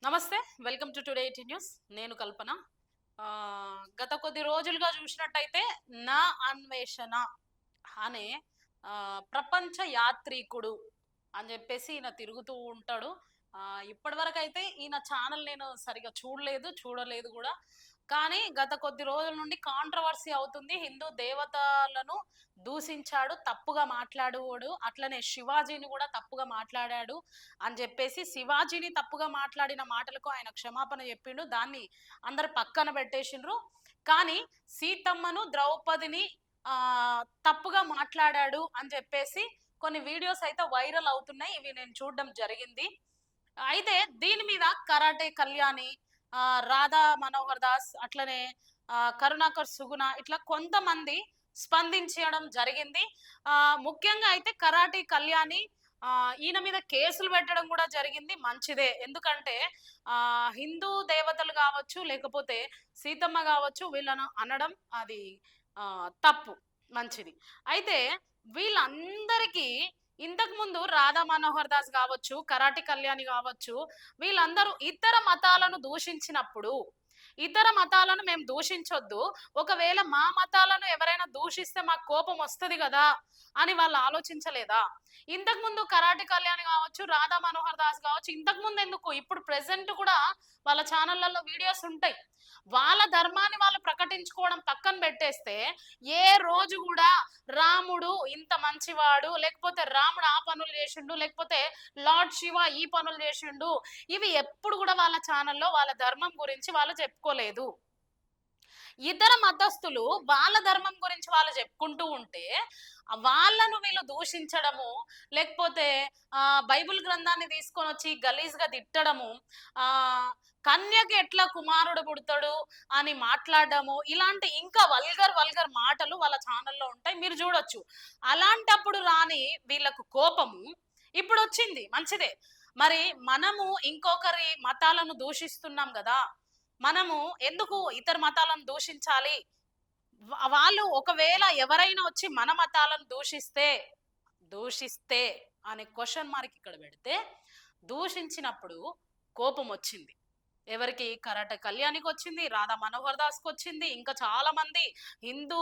నమస్తే. Welcome to today eighty news. నేను కల్పన. గత కొద్ది రోజులుగా చూసినట్టయితే 'నా అన్వేషణ' అనే ప్రపంచ యాత్రికుడు అని చెప్పేసి ఈయన తిరుగుతూ ఉంటాడు. ఇప్పటివరకైతే ఈయన ఛానల్ నేను సరిగ్గా చూడలేదు గూడా. కానీ గత కొద్ది రోజుల నుండి కాంట్రోవర్సీ అవుతుంది. హిందూ దేవతలను దూషించాడు, తప్పుగా మాట్లాడాడు. అట్లనే శివాజీని గూడా తప్పుగా మాట్లాడాడు అని జెప్పేసి, శివాజీని తప్పుగా మాట్లాడిన మాటలకు ఆయన క్షమాపణ జెప్పిండు. దాన్ని అందరు పక్కన పెట్టేసిండ్రు. కానీ సీతమ్మను, ద్రౌపదిని తప్పుగా మాట్లాడాడు అని చెప్పేసి కొన్ని వీడియోస్ అయితే వైరల్ అవుతున్నాయి. ఇవి నేను చూడడం జరిగింది. అయితే దీని మీద కరాటే కళ్యాణి, రాధా మనోహర్ దాస్, అట్లనే కరుణాకర్ సుగుణ, ఇట్లా కొంతమంది స్పందించడం జరిగింది. ముఖ్యంగా అయితే కరాటే కళ్యాణి ఈయన మీద కేసులు పెట్టడం కూడా జరిగింది. మంచిదే. ఎందుకంటే హిందూ దేవతలు కావచ్చు, లేకపోతే సీతమ్మ కావచ్చు, వీళ్ళను అనడం అది తప్పు. మంచిది. అయితే వీళ్ళందరికీ ఇంతకు ముందు రాధా మనోహర్ దాస్ కావచ్చు, కరాటి కళ్యాణి కావచ్చు, వీళ్ళందరూ ఇతర మతాలను దూషించినప్పుడు, ఇతర మతాలను మేము దూషించొద్దు, ఒకవేళ మా మతాలను ఎవరైనా దూషిస్తే మాకు కోపం వస్తుంది కదా అని వాళ్ళు ఆలోచించలేదా? ఇంతకు ముందు కరాటి కళ్యాణి కావచ్చు, రాధా మనోహర్ దాస్ కావచ్చు, ఇంతకు ముందు ఎందుకు, ఇప్పుడు ప్రెసెంట్ కూడా వాళ్ళ ఛానళ్లలో వీడియోస్ ఉంటాయి. వాళ్ళ ధర్మాన్ని వాళ్ళు ప్రకటించుకోవడం పక్కన పెట్టేస్తే, ఏ రోజు కూడా రాముడు ఇంత మంచివాడు, లేకపోతే రాముడు ఆ పనులు చేసిండు, లేకపోతే లార్డ్ శివ ఈ పనులు చేసిండు, ఇవి ఎప్పుడు కూడా వాళ్ళ ఛానల్లో వాళ్ళ ధర్మం గురించి వాళ్ళు చెప్పుకోలేదు. ఇతర మతస్థులు వాళ్ళ ధర్మం గురించి వాళ్ళు చెప్పుకుంటూ ఉంటే వాళ్ళను వీళ్ళు దూషించడము, లేకపోతే బైబిల్ గ్రంథాన్ని తీసుకొని వచ్చి గలీజ్గా తిట్టడము, ఆ కన్యకి ఎట్లా కుమారుడు పుడతాడు అని మాట్లాడడము, ఇలాంటి ఇంకా వల్గర్ మాటలు వాళ్ళ ఛానల్లో ఉంటాయి, మీరు చూడొచ్చు. అలాంటప్పుడు రాని వీళ్ళకు కోపము ఇప్పుడు వచ్చింది. మంచిదే. మరి మనము ఇంకొకరి మతాలను దూషిస్తున్నాం కదా, మనము ఎందుకు ఇతర మతాలను దూషించాలి? వాళ్ళు ఒకవేళ ఎవరైనా వచ్చి మన మతాలను దూషిస్తే అనే క్వశ్చన్ మార్క్ ఇక్కడ పెడితే, దూషించినప్పుడు కోపం వచ్చింది. ఎవరికి? కరాట కళ్యాణికి వచ్చింది, రాధా మనోహర్ దాస్కి వచ్చింది, ఇంకా చాలా మంది హిందూ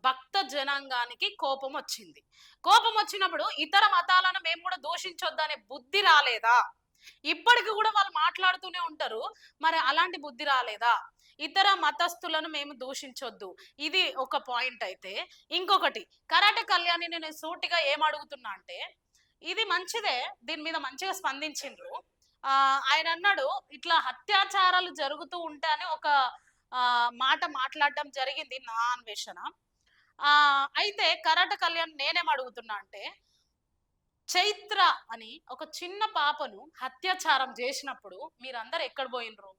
భక్త జనాంగానికి కోపం వచ్చింది. కోపం వచ్చినప్పుడు ఇతర మతాలను మేము కూడా దూషించొద్దనే బుద్ధి రాలేదా? ఇప్పటికి కూడా వాళ్ళు మాట్లాడుతూనే ఉంటారు. మరి అలాంటి బుద్ధి రాలేదా? ఇతర మతస్థులను మేము దూషించొద్దు, ఇది ఒక పాయింట్. అయితే ఇంకొకటి, కరాటే కళ్యాణి నేను సూటిగా ఏం అడుగుతున్నా అంటే, ఇది మంచిదే, దీని మీద మంచిగా స్పందించిండ్రు. ఆయన అన్నాడు ఇట్లా అత్యాచారాలు జరుగుతూ ఉంటాయని ఒక మాట మాట్లాడడం జరిగింది, నా అన్వేషణ. అయితే కరాటే కళ్యాణ్ నేనేం అడుగుతున్నా అంటే, చైత్ర అని ఒక చిన్న పాపను అత్యాచారం చేసినప్పుడు మీరందరూ ఎక్కడ పోయినరు?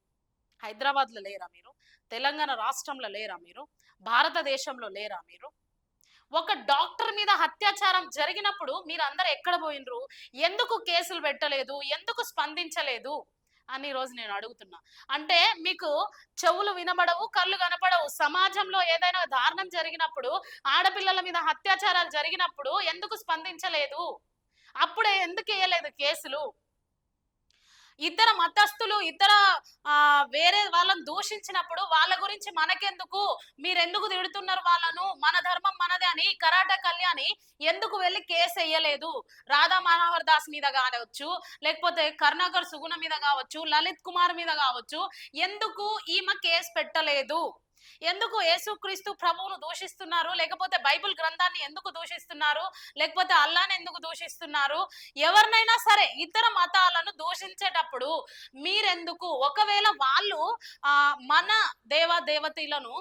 హైదరాబాద్ లో లేరా మీరు? తెలంగాణ రాష్ట్రంలో లేరా మీరు? భారతదేశంలో లేరా మీరు? ఒక డాక్టర్ మీద అత్యాచారం జరిగినప్పుడు మీరందరూ ఎక్కడ పోయినరు? ఎందుకు కేసులు పెట్టలేదు? ఎందుకు స్పందించలేదు అని రోజు నేను అడుగుతున్నా. అంటే మీకు చెవులు వినబడవు, కళ్ళు కనపడవు. సమాజంలో ఏదైనా దారుణం జరిగినప్పుడు, ఆడపిల్లల మీద అత్యాచారాలు జరిగినప్పుడు ఎందుకు స్పందించలేదు? అప్పుడే ఎందుకు వేయలేదు కేసులు? ఇతర మతస్థులు ఇతర వేరే వాళ్ళని దూషించినప్పుడు వాళ్ళ గురించి మనకెందుకు, మీరెందుకు తిడుతున్నారు వాళ్ళను, మన ధర్మం మనదే అని కరాటే కళ్యాణి ఎందుకు వెళ్ళి కేసు వేయలేదు? రాధా మనోహర్ దాస్ మీద కావచ్చు, లేకపోతే కరుణాకర్ సుగుణ మీద కావచ్చు, లలిత్ కుమార్ మీద కావచ్చు, ఎందుకు ఈమె కేసు పెట్టలేదు? ఎందుకు యేసుక్రీస్తు ప్రభువును దూషిస్తున్నారు? లేకపోతే బైబిల్ గ్రంథాన్ని ఎందుకు దూషిస్తున్నారు? లేకపోతే అల్లాని ఎందుకు దూషిస్తున్నారు? ఎవరినైనా సరే ఇతర మతాలను దూషించేటప్పుడు మీరెందుకు, ఒకవేళ వాళ్ళు మన దేవతలను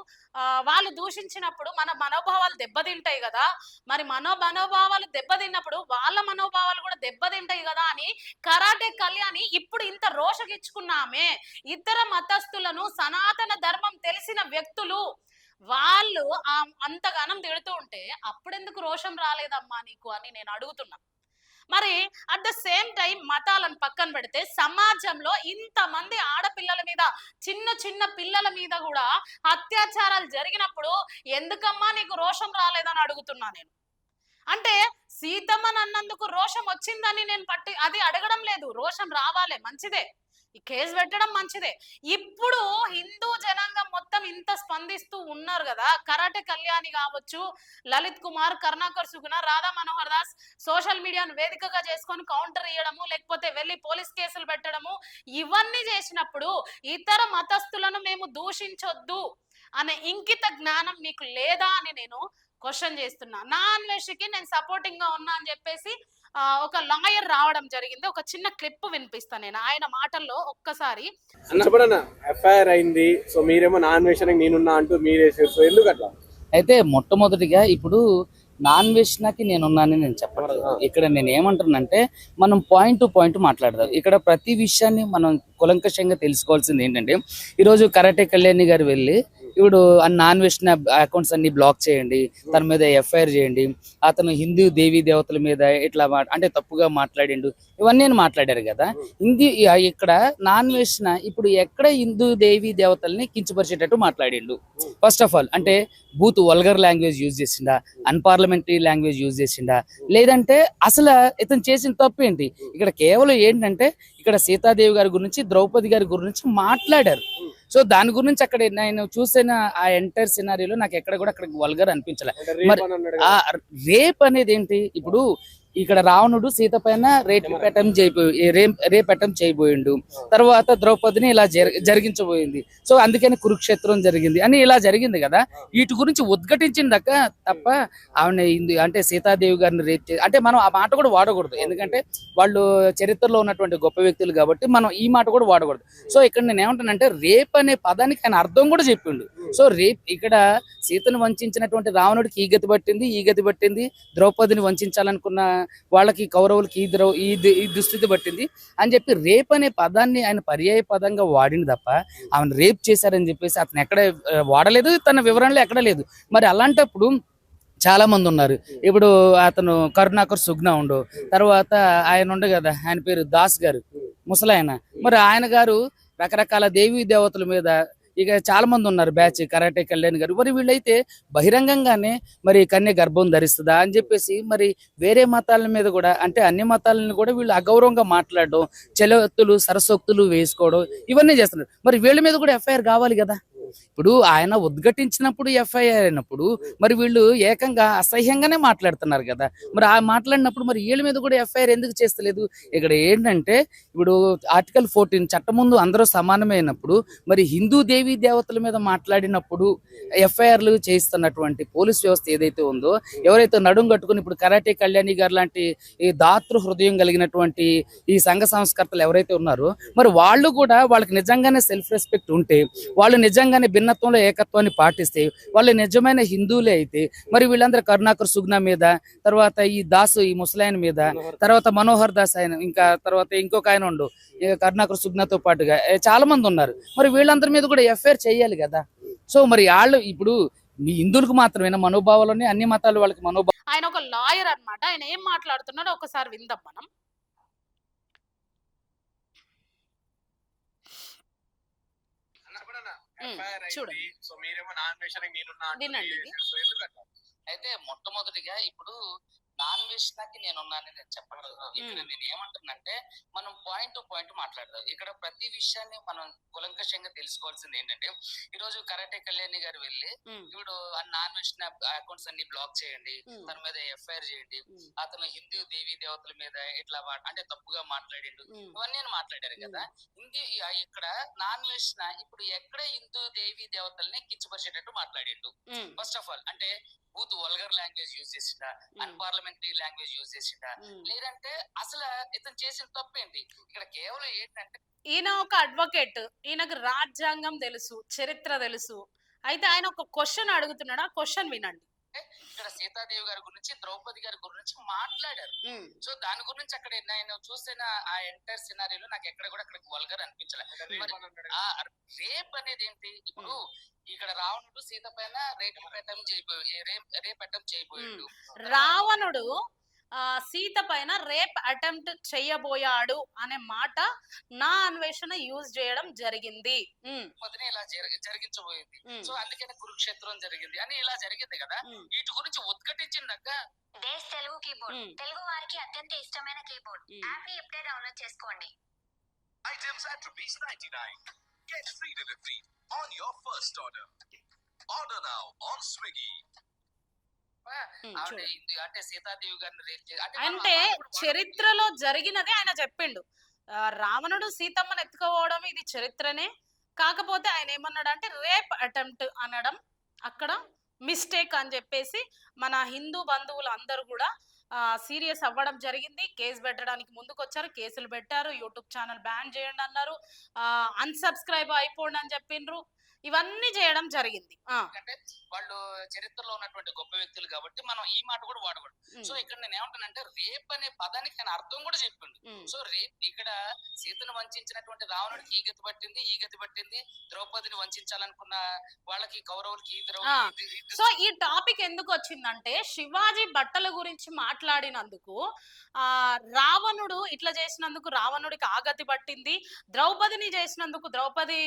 వాళ్ళు దూషించినప్పుడు మన మనోభావాలు దెబ్బతింటాయి కదా, మరి మనోభావాలు దెబ్బతిన్నప్పుడు వాళ్ళ మనోభావాలు కూడా దెబ్బతింటాయి కదా అని కరాటే కళ్యాణి ఇప్పుడు ఇంత రోషగిచ్చుకున్నామే. ఇతర మతస్థులను, సనాతన ధర్మం తెలిసిన వ్యక్తులు వాళ్ళు అంతగానం తిడుతూ ఉంటే అప్పుడెందుకు రోషం రాలేదమ్మా నీకు అని నేను అడుగుతున్నా. మరి అట్ ద సేమ్ టైం మతాలను పక్కన పెడితే, సమాజంలో ఇంతమంది ఆడపిల్లల మీద, చిన్న చిన్న పిల్లల మీద కూడా అత్యాచారాలు జరిగినప్పుడు ఎందుకమ్మా నీకు రోషం రాలేదని అడుగుతున్నా నేను. అంటే సీతమ్మని అన్నందుకు రోషం వచ్చిందని నేను అది అడగడం లేదు. రోషం రావాలి, మంచిదే. ఈ కేసు పెట్టడం మంచిదే. ఇప్పుడు హిందూ జనాంగం మొత్తం ఇంత స్పందిస్తూ ఉన్నారు కదా, కరాటే కళ్యాణి కావచ్చు, లలిత్ కుమార్, కరుణాకర్ సుగుణ, రాధా మనోహర్ దాస్ సోషల్ మీడియాను వేదికగా చేసుకొని కౌంటర్ ఇయ్యడము, లేకపోతే వెళ్ళి పోలీస్ కేసులు పెట్టడము, ఇవన్నీ చేసినప్పుడు ఇతర మతస్థులను మేము దూషించొద్దు అనే ఇంకిత జ్ఞానం మీకు లేదా అని నేను క్వశ్చన్ చేస్తున్నా. నా అన్వేషికి నేను సపోర్టింగ్ గా ఉన్నా అని చెప్పేసి ఒక లాయర్ రావడం జరిగింది. ఒక చిన్న క్లిప్ వినిపిస్తా నేను ఆయన మాటల్లో ఒక్కసారి. ఎఫ్ఐఆర్ అయింది, సో మీరేమో నాన్ వేషన్కి నేనున్నా అంటూ మీరేసారు, సో ఎందుకు అట్లా? అయితే మొట్టమొదటిగా ఇప్పుడు నాన్ వేషన్కి నేనున్నానని నేను చెప్పట్లేదు. ఇక్కడ నేను ఏమంటున్నానంటే మనం పాయింట్ టు పాయింట్ మాట్లాడదాం. ఇక్కడ ప్రతి విషయాన్ని మనం కులంకషంగా తెలుసుకోవాల్సింది ఏంటంటే, ఈరోజు కరాటే కళ్యాణి గారు వెళ్ళి ఇప్పుడు నాన్ వేషన్ అకౌంట్స్ అన్ని బ్లాక్ చేయండి, తన మీద ఎఫ్ఐఆర్ చేయండి, అతను హిందూ దేవీ దేవతల మీద ఇట్లా అంటే తప్పుగా మాట్లాడిండు, ఇవన్నీ మాట్లాడారు కదా. ఇక్కడ నాన్ వేషన్ ఇప్పుడు ఎక్కడ హిందూ దేవీ దేవతల్ని కించపరిచేటట్టు మాట్లాడిండు. ఫస్ట్ ఆఫ్ ఆల్ అంటే బూత్ వల్గర్ లాంగ్వేజ్ యూజ్ చేసిండా, అన్పార్లమెంటరీ లాంగ్వేజ్ యూజ్ చేసిండా, లేదంటే అసలు ఇతను చేసిన తప్పు ఏంటి? ఇక్కడ కేవలం ఏంటంటే ఇక్కడ సీతాదేవి గారి గురించి, ద్రౌపది గారి గురించి మాట్లాడారు. సో దాని గురించి అక్కడ నేను చూసిన ఆ ఎంటైర్ సినారీలో నాకు ఎక్కడ కూడా అక్కడ వల్గర్ అనిపించలే. మరి ఆ రేప్ అనేది ఏంటి? ఇప్పుడు ఇక్కడ రావణుడు సీత పైన రేప్ అటెంప్ట్ చేయబోయిండు, తర్వాత ద్రౌపదిని ఇలా జరిగించబోయింది. సో అందుకని కురుక్షేత్రం జరిగింది అని ఇలా జరిగింది కదా. వీటి గురించి ఉద్ఘటించిందక తప్ప ఆవిడ అంటే సీతాదేవి గారిని రేప్ అంటే మనం ఆ మాట కూడా వాడకూడదు. ఎందుకంటే వాళ్ళు చరిత్రలో ఉన్నటువంటి గొప్ప వ్యక్తులు కాబట్టి మనం ఈ మాట కూడా వాడకూడదు. సో ఇక్కడ నేను ఏమంటానంటే రేప్ అనే పదానికి ఆయన అర్థం కూడా చెప్పిండు. సో రేప్ ఇక్కడ సీతను వంచినటువంటి రావణుడికి ఈ గతి పట్టింది, ద్రౌపదిని వంచాలనుకున్న వాళ్ళకి కౌరవులకి ఈ దుస్థితి పట్టింది అని చెప్పి రేప్ అనే పదాన్ని ఆయన పర్యాయ పదంగా వాడింది తప్ప ఆమెను రేప్ చేశారని చెప్పేసి అతను ఎక్కడ వాడలేదు, తన వివరణలో ఎక్కడ లేదు. మరి అలాంటప్పుడు చాలా మంది ఉన్నారు. ఇప్పుడు అతను కరుణాకర్ సుగ్నా ఉండు, తర్వాత ఆయన ఉండు కదా, ఆయన పేరు దాస్ గారు, ముసలాయన. మరి ఆయన గారు రకరకాల దేవీ దేవతల మీద ఇక చాలా మంది ఉన్నారు బ్యాచ్, కరాటే కళ్యాణ్ గారు. మరి వీళ్ళైతే బహిరంగంగానే మరి కన్య గర్భం ధరిస్తుందా అని చెప్పేసి మరి వేరే మతాల మీద కూడా అంటే అన్ని మతాలను కూడా వీళ్ళు అగౌరవంగా మాట్లాడడం, చెలవత్తులు సరసోక్తులు వేసుకోవడం ఇవన్నీ చేస్తున్నారు. మరి వీళ్ళ మీద కూడా ఎఫ్ఐఆర్ కావాలి కదా. ఇప్పుడు ఆయన ఉద్ఘటించినప్పుడు ఎఫ్ఐఆర్ అయినప్పుడు మరి వీళ్ళు ఏకంగా అసహ్యంగానే మాట్లాడుతున్నారు కదా. మరి ఆ మాట్లాడినప్పుడు మరి వీళ్ళ మీద కూడా ఎఫ్ఐఆర్ ఎందుకు చేస్తలేదు? ఇక్కడ ఏంటంటే ఇప్పుడు ఆర్టికల్ 14 చట్టం ముందు అందరూ సమానమైనప్పుడు మరి హిందూ దేవీ దేవతల మీద మాట్లాడినప్పుడు ఎఫ్ఐఆర్లు చేయిస్తున్నటువంటి పోలీస్ వ్యవస్థ ఏదైతే ఉందో, ఎవరైతే నడుం కట్టుకుని ఇప్పుడు కరాటే కళ్యాణి గారు లాంటి ఈ దాతృ హృదయం కలిగినటువంటి ఈ సంఘ సంస్కర్తలు ఎవరైతే ఉన్నారో మరి వాళ్ళు కూడా వాళ్ళకి నిజంగానే సెల్ఫ్ రెస్పెక్ట్ ఉంటే, వాళ్ళు నిజంగానే భిన్నత్వంలో ఏకత్వాన్ని పాటిస్తే, వాళ్ళు నిజమైన హిందువులే అయితే మరి వీళ్ళందరూ కరుణాకర్ సుగ్నా మీద, తర్వాత ఈ దాసు ఈ ముసలాయన మీద, తర్వాత మనోహర్ దాస్ ఆయన, ఇంకా తర్వాత ఇంకొక ఆయన ఉండు కరుణాకర్ సుగ్నాతో పాటుగా చాలా మంది ఉన్నారు. మరి వీళ్ళందరి మీద కూడా ఎఫ్ఐఆర్ చేయాలి కదా. సో మరి వాళ్ళు ఇప్పుడు మీ హిందువులకు మాత్రమేనా మనోభావాలని, అన్ని మతాల వాళ్ళకి మనోభావం. ఆయన ఒక లాయర్ అన్నమాట. ఆయన ఏం మాట్లాడుతున్నాడో ఒకసారి విందాం మనం. చూడండి, వినండి. అయితే మొట్టమొదటిగా ఇప్పుడు నాన్ వేషన్కి నేనున్నానని నేను చెప్పట్లేదు. ఇక్కడ నేను ఏమంటున్నానంటే మనం పాయింట్ టు పాయింట్ మాట్లాడదాం. ఇక్కడ ప్రతి విషయాన్ని మనం కులంకషంగా తెలుసుకోవాల్సింది ఏంటంటే, ఈ రోజు కరాటే కళ్యాణి గారు వెళ్ళి ఇప్పుడు నాన్ వేషన్ అకౌంట్స్ అన్ని బ్లాక్ చేయండి, తన మీద ఎఫ్ఐఆర్ చేయండి, అతను హిందూ దేవీ దేవతల మీద ఇట్లా అంటే తప్పుగా మాట్లాడిండు, ఇవన్నీ మాట్లాడారు కదా. ఇక్కడ నాన్ వేషన్ ఇప్పుడు ఎక్కడ హిందూ దేవీ దేవతల్ని కించపరిచేటట్టు మాట్లాడిండు. ఫస్ట్ ఆఫ్ ఆల్ అంటే బూత్ వల్గర్ లాంగ్వేజ్ యూజ్ చేసిండా, అన్పార్లమెంటరీ లాంగ్వేజ్ యూజ్ చేసిండా, లేదంటే అసలు ఇతను చేసిన తప్పు ఏంటి? ఇక్కడ కేవలం ఏంటంటే ఈయన ఒక అడ్వకేట్, ఈయనకు రాజ్యాంగం తెలుసు, చరిత్ర తెలుసు. అయితే ఆయన ఒక క్వశ్చన్ అడుగుతున్నాడు, ఆ క్వశ్చన్ వినండి. ఇక్కడ సీతాదేవి గారి గురించి, ద్రౌపది గారి గురించి మాట్లాడారు. సో దాని గురించి అక్కడ నేను చూసిన ఆ ఎంటైర్ సినారీలో నాకు ఎక్కడ కూడా అక్కడ వల్గర్ అనిపించలేదు. రేప్ అనేది ఏంటి? ఇప్పుడు ఇక్కడ రావణుడు సీత పైన రేప్ అటెంప్ట్ చేయబోయాడు. రావణుడు సీత పైన రేప్ అటెంప్ట్ చేయబోయాడు అనే మాట నా అన్వేషణ యూజ్ చేయడం జరిగింది. ఇలా జరిగించబోయింది. సో అందుకని కురుక్షేత్రం జరిగింది అని ఇలా జరిగింది కదా. వీటి గురించి ఉద్ఘటించిందాక దేశ్ తెలుగు కీబోర్డ్ తెలుగు వారికి అత్యంత ఇష్టమైన కీబోర్డ్ యాప్ ని ఇప్పుడే డౌన్లోడ్ చేసుకోండి. Items at ₹99. Get free delivery on your first order. Order now on Swiggy. ఆవిడ అంటే సీతాదేవి గారిని రేప్ అంటే చరిత్రలో జరిగినది ఆయన చెప్పిండు. రావణుడు సీతమ్మను ఎత్తుకోవడం ఇది చరిత్రనే. కాకపోతే ఆయన ఏమన్నాడంటే రేప్ అటెంప్ట్ అనడం అక్కడ మిస్టేక్ అని చెప్పేసి మన హిందూ బంధువులు అందరూ కూడా సీరియస్ అవ్వడం జరిగింది. కేసు పెట్టడానికి ముందుకు వచ్చారు, కేసులు పెట్టారు, యూట్యూబ్ ఛానల్ బ్యాన్ చేయండి అన్నారు, అన్సబ్స్క్రైబ్ అయిపోండి అని చెప్పిండ్రు. ఇవన్నీ చేయడం జరిగింది. అంటే వాళ్ళు చరిత్రలో ఉన్నటువంటి గొప్ప వ్యక్తులు కాబట్టి మనం ఈ మాట కూడా వాడకూడదు. సో ఇక్కడ నేను ఏమంటానంటే రేప్ అనే పదానికి ఆయన అర్థం కూడా చెప్పిండు. సో రేప్ ఇక్కడ సీతను వంచినటువంటి రావణుడికి ఈ గతి పట్టింది, ద్రౌపదిని వంచాలనుకున్న వాళ్ళకి కౌరవులకి సో ఈ టాపిక్ ఎందుకు వచ్చిందంటే శివాజీ బట్టల గురించి మాట్లాడినందుకు రావణుడు ఇట్లా చేసినందుకు రావణుడికి ఆ గతి పట్టింది, ద్రౌపదిని చేసినందుకు ద్రౌపది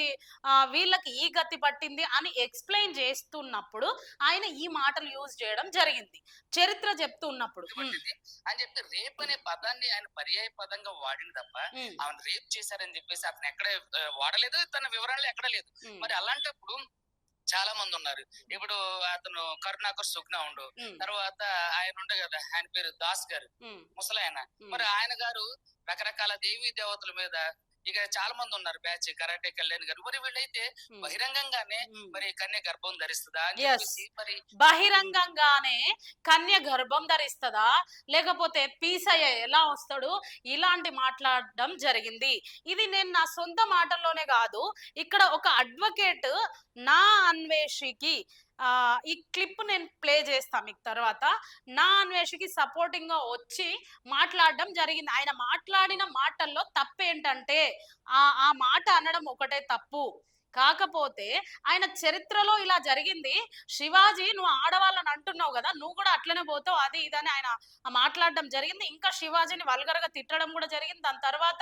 వీళ్ళకి ఈ గతి పట్టింది అని ఎక్స్ప్లెయిన్ చేస్తున్నప్పుడు ఆయన ఈ మాటలు యూజ్ చేయడం జరిగింది చరిత్ర చెప్తున్నప్పుడు. అని చెప్పి రేప్ అనే పదాన్ని ఆయన పర్యాయ పదంగా వాడింది తప్ప ఆయన రేప్ చేశారని చెప్పేసి అతను ఎక్కడ వాడలేదు, తన వివరాలు ఎక్కడ లేదు. మరి అలాంటప్పుడు చాలా మంది ఉన్నారు. ఇప్పుడు అతను కరుణాకర్ సుగ్నా ఉండు, తర్వాత ఆయన ఉండే కదా ఆయన పేరు దాస్ గారు ముసలాయన. మరి ఆయన గారు రకరకాల దేవీ దేవతల మీద ఇక చాలా మంది ఉన్నారు బ్యాచ్ కరాటే కళ్యాణ్ గారు. మరి వీళ్ళైతే బహిరంగంగానే మరి కన్య గర్భం ధరిస్తుందా అని చెప్పేసి మరి బహిరంగంగానే కన్య గర్భం ధరిస్తుందా లేకపోతే పీసయ్య ఎలా వస్తాడు ఇలాంటి మాట్లాడడం జరిగింది. ఇది నేను నా సొంత మాటల్లోనే కాదు, ఇక్కడ ఒక అడ్వకేట్ నా అన్వేషికి ఈ క్లిప్ నేను ప్లే చేస్తా మీకు తర్వాత, నా అన్వేషికి సపోర్టింగ్ గా వచ్చి మాట్లాడడం జరిగింది. ఆయన మాట్లాడిన మాటల్లో తప్పు ఏంటంటే ఆ మాట అనడం ఒకటే తప్పు, కాకపోతే ఆయన చరిత్రలో ఇలా జరిగింది. శివాజీ నువ్వు ఆడవాళ్ళని అంటున్నావు కదా, నువ్వు కూడా అట్లనే పోతావు అది ఇదని ఆయన మాట్లాడడం జరిగింది. ఇంకా శివాజీని వల్గర్గా తిట్టడం కూడా జరిగింది. దాని తర్వాత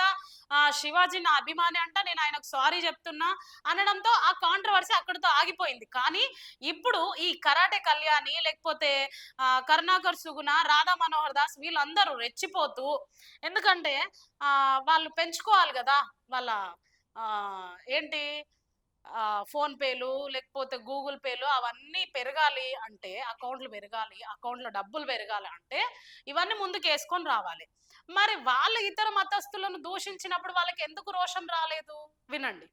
శివాజీ నా అభిమాని అంట, నేను ఆయనకు సారీ చెప్తున్నా అనడంతో ఆ కాంట్రవర్సీ అక్కడితో ఆగిపోయింది. కానీ ఇప్పుడు ఈ కరాటే కళ్యాణి లేకపోతే కరుణాకర్ సుగుణ, రాధా మనోహర్ దాస్ వీళ్ళందరూ రెచ్చిపోతూ, ఎందుకంటే వాళ్ళు పెంచుకోవాలి కదా వాళ్ళ ఏంటి ఫోన్ పేలు లేకపోతే గూగుల్ పేలు అవన్నీ పెరగాలి అంటే, అకౌంట్లు పెరగాలి, అకౌంట్లో డబ్బులు పెరగాలి అంటే ఇవన్నీ ముందుకు వేసుకొని రావాలి. మరి వాళ్ళు ఇతర మతస్థులను దూషించినప్పుడు వాళ్ళకి ఎందుకు రోషం రాలేదు? వినండి.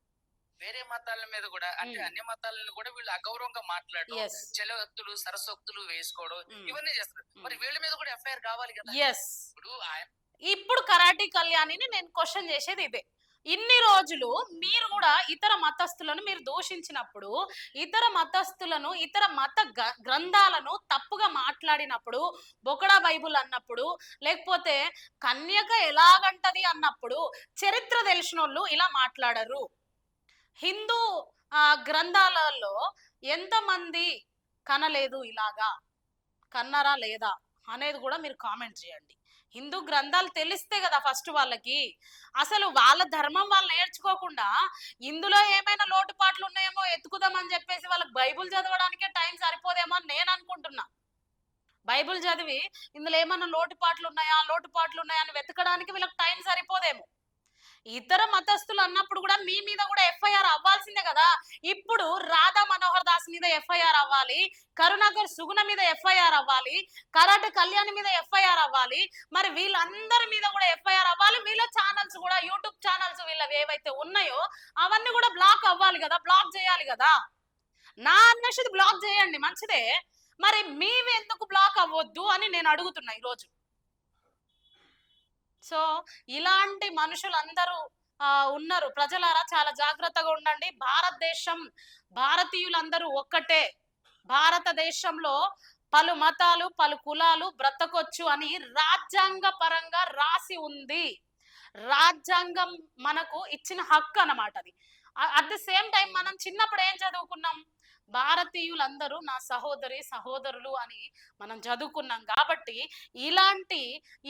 వేరే మతాల మీద కూడా అంటే అన్ని మతాలను కూడా వీళ్ళు అగౌరవంగా మాట్లాడడం, చెలవక్తులు సరసోక్తులు వేసుకోవడం ఇవన్నీ చేస్తారు. మరి వీళ్ళ మీద కూడా ఎఫ్ఐఆర్ కావాలి కదా. ఇప్పుడు కరాటే కళ్యాణిని నేను క్వశ్చన్ చేసేది ఇదే. ఇన్ని రోజులు మీరు కూడా ఇతర మతస్థులను మీరు దూషించినప్పుడు, ఇతర మతస్థులను ఇతర మత గ్రంథాలను తప్పుగా మాట్లాడినప్పుడు, బొకడా బైబుల్ అన్నప్పుడు లేకపోతే కన్యక ఎలాగంటది అన్నప్పుడు చరిత్ర తెలిసిన వాళ్ళు ఇలా మాట్లాడరు. హిందూ గ్రంథాలలో ఎంతమంది కనలేదు, ఇలాగా కన్నరా లేదా అనేది కూడా మీరు కామెంట్ చేయండి. హిందూ గ్రంథాలు తెలిస్తే కదా ఫస్ట్ వాళ్ళకి, అసలు వాళ్ళ ధర్మం వాళ్ళు నేర్చుకోకుండా ఇందులో ఏమైనా లోటుపాట్లు ఉన్నాయేమో ఎత్తుకుదామని చెప్పేసి వాళ్ళకి బైబుల్ చదవడానికే టైం సరిపోదేమో అని నేను అనుకుంటున్నా. బైబుల్ చదివి ఇందులో ఏమైనా లోటుపాట్లు ఉన్నాయా అని వెతకడానికి వీళ్ళకి టైం సరిపోదేమో. ఇతర మతస్థులు అన్నప్పుడు కూడా మీ మీద కూడా ఎఫ్ఐఆర్ అవ్వాల్సిందే కదా. ఇప్పుడు రాధా మనోహర్ దాస్ మీద ఎఫ్ఐఆర్ అవ్వాలి, కరుణాకర్ సుగుణ మీద ఎఫ్ఐఆర్ అవ్వాలి, కరాటే కళ్యాణ్ మీద ఎఫ్ఐఆర్ అవ్వాలి, మరి వీళ్ళందరి మీద కూడా ఎఫ్ఐఆర్ అవ్వాలి. వీళ్ళ ఛానల్స్ కూడా యూట్యూబ్ ఛానల్స్ వీళ్ళవి ఏవైతే ఉన్నాయో అవన్నీ కూడా బ్లాక్ అవ్వాలి కదా, బ్లాక్ చేయాలి కదా. నా అన్వేషణ బ్లాక్ చేయండి మంచిదే, మరి మీవి ఎందుకు బ్లాక్ అవ్వద్దు అని నేను అడుగుతున్నా ఈరోజు. సో ఇలాంటి మనుషులందరూ ఉన్నారు. ప్రజలారా చాలా జాగ్రత్తగా ఉండండి. భారతదేశం, భారతీయులందరూ ఒక్కటే. భారతదేశంలో పలు మతాలు పలు కులాలు బ్రతకొచ్చు అని రాజ్యాంగ పరంగా రాసి ఉంది. రాజ్యాంగం మనకు ఇచ్చిన హక్కు అన్నమాట అది. అట్ ది సేమ్ టైం మనం చిన్నప్పుడు ఏం చదువుకున్నాం? భారతీయులందరూ నా సహోదరి సహోదరులు అని మనం చదువుకున్నాం. కాబట్టి ఇలాంటి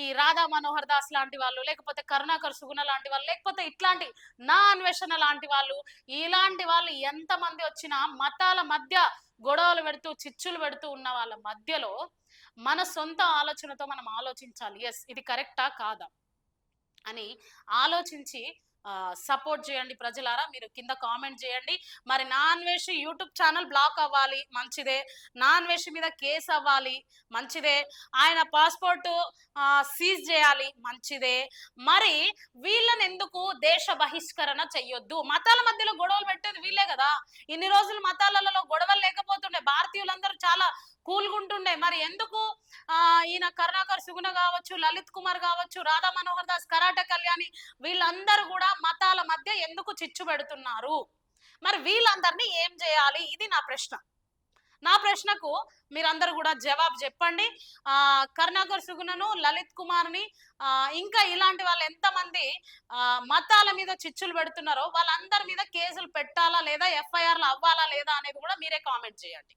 ఈ రాధా మనోహర్ దాస్ లాంటి వాళ్ళు, లేకపోతే కరుణాకర్ సుగుణ లాంటి వాళ్ళు, లేకపోతే ఇట్లాంటి నా అన్వేషణ లాంటి వాళ్ళు, ఇలాంటి వాళ్ళు ఎంతమంది వచ్చినా మతాల మధ్య గొడవలు పెడుతూ చిచ్చులు పెడుతూ ఉన్న వాళ్ళ మధ్యలో మన సొంత ఆలోచనతో మనం ఆలోచించాలి. ఎస్ ఇది కరెక్టా కాదా అని ఆలోచించి సపోర్ట్ చేయండి ప్రజలారా. మీరు కింద కామెంట్ చేయండి. మరి non veg YouTube channel block అవ్వాలి, మంచిదే. నాన్ వెజ్ మీద కేసు అవ్వాలి, మంచిదే. ఆయన పాస్పోర్ట్ సీజ్ చేయాలి, మంచిదే. మరి వీళ్ళని ఎందుకు దేశ బహిష్కరణ చెయ్యొద్దు? మతాల మధ్యలో గొడవలు పెట్టేది వీళ్ళే కదా. ఇన్ని రోజులు మతాలలో గొడవలు లేకపోతుండే, భారతీయులందరూ చాలా కూల్గుంటుండే. మరి ఎందుకు ఈయన కరుణాకర్ సుగుణ కావచ్చు, లలిత్ కుమార్ కావచ్చు, రాధా మనోహర్ దాస్, కరాటే కళ్యాణి, వీళ్ళందరూ కూడా మతాల మధ్య ఎందుకు చిచ్చు పెడుతున్నారు? మరి వీళ్ళందరినీ ఏం చేయాలి? ఇది నా ప్రశ్న. నా ప్రశ్నకు మీరందరూ కూడా జవాబు చెప్పండి. కరుణాకర్ సుగుణను, లలిత్ కుమార్ని, ఇంకా ఇలాంటి వాళ్ళు ఎంతమంది మతాల మీద చిచ్చులు పెడుతున్నారో వాళ్ళందరి మీద కేసులు పెట్టాలా లేదా, ఎఫ్ఐఆర్లు అవ్వాలా లేదా అనేది కూడా మీరే కామెంట్ చేయండి.